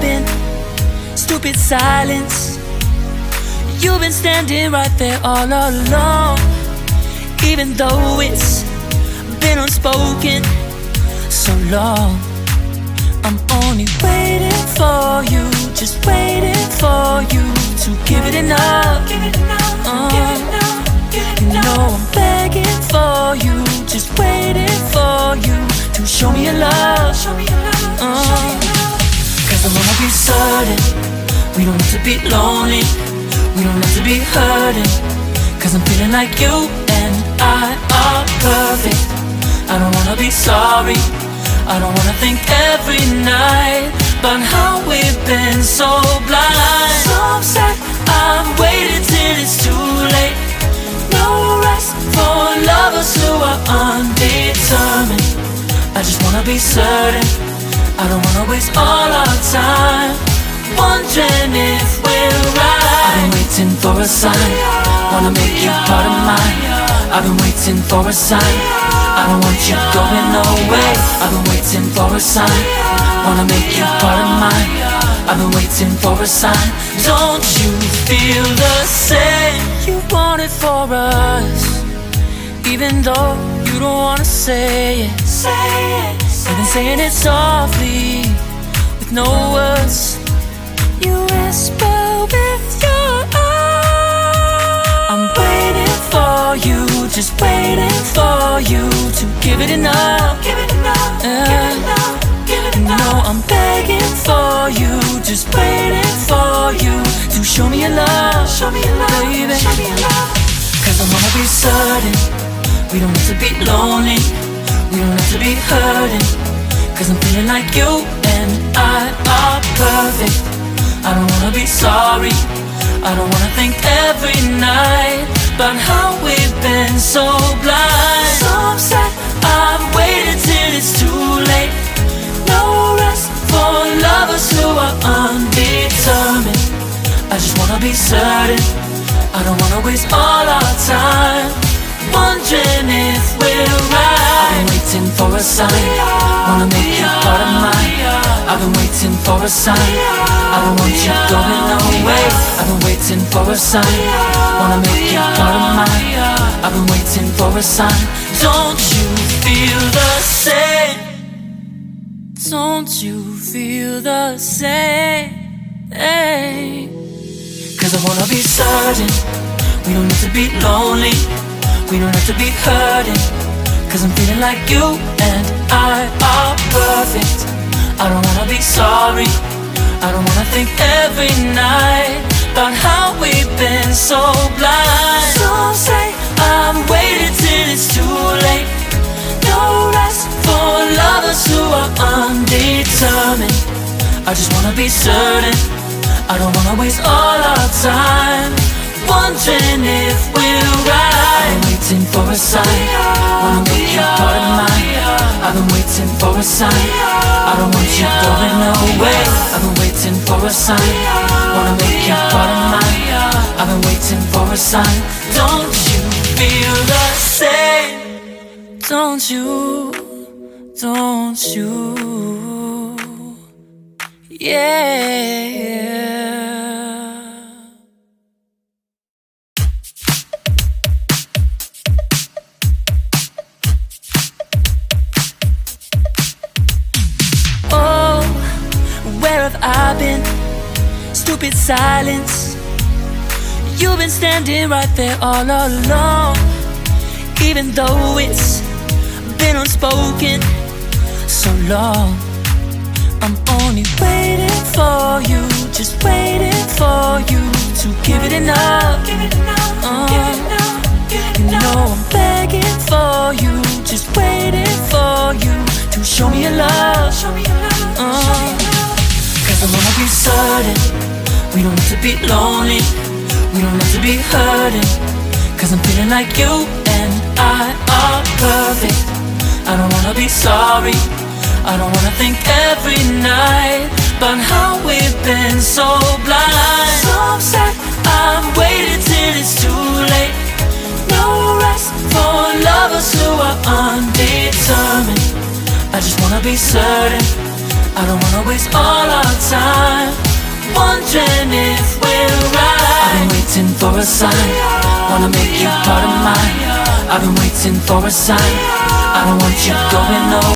I've been, stupid silence. You've been standing right there all along, even though it's been unspoken so long. I'm only waiting for you, just waiting for you to give it enough. You know I'm begging for you, just waiting for you to show me your love. Cause I wanna be certain we don't have to be lonely, we don't have to be hurting. Cause I'm feeling like you and I are perfect. I don't wanna be sorry, I don't wanna think every night about how we've been so blind. So upset, I've waited till it's too late. No rest for lovers who are undetermined. I just wanna be certain, I don't wanna waste all our time wondering if we're right. I've been waiting for a sign, wanna make you part of mine. I've been waiting for a sign, I don't want you going away. I've been waiting for a sign, wanna make you part of mine. I've been waiting for a sign. Don't you feel the same? You want it for us, even though you don't wanna say it. You've been saying it softly, with no words. You whisper with your eyes. I'm waiting for you, just waiting for you to give it enough. No, I'm begging for you, just waiting for you to show me your love, baby. Cause I wanna be certain we don't have to be lonely, we don't have to be hurting. Cause I'm feeling like you and I are perfect. I don't wanna be sorry, I don't wanna think every night about how we've been so blind. So upset, I've waited till it's too late. No rest for lovers who are undetermined. I just wanna be certain, I don't wanna waste all our time wondering if we're right. I've been waiting for a sign, wanna make you part of mine. I've been waiting for a sign, I don't want you going away. I've been waiting for a sign, wanna make you part of mine. I've been waiting for a sign. Don't you feel the same? Don't you feel the same? Cause I wanna be certain we don't have to be lonely, we don't have to be hurting. Cause I'm feeling like you and I are perfect. I don't wanna be sorry, I don't wanna think every night about how we've been so blind. So say I've waited till it's too late. No rest for lovers who are undetermined. I just wanna be certain, I don't wanna waste all our time wondering if we're right. I've been waiting for a sign, wanna make you part of mine. I've been waiting for a sign, I don't want you going away. I've been waiting for a sign, wanna make you part of mine. I've been waiting for a sign. Don't you feel the same? Don't you, don't you, yeah. Oh, where have I been? Stupid silence. You've been standing right there all along, even though it's been unspoken so long. I'm only waiting for you, just waiting for you to give it enough. You know I'm begging for you, just waiting for you to show me your love. Cause I wanna be certain we don't have to be lonely, we don't have to be hurting. Cause I'm feeling like you and I are perfect. I don't wanna be sorry, I don't wanna think every night about how we've been so blind. So upset, I've waited till it's too late. No rest for lovers who are undetermined. I just wanna be certain, I don't wanna waste all our time children if we're right. I've been waiting for a sign, wanna make you part of mine. I've been waiting for a sign, I don't want you going nowhere.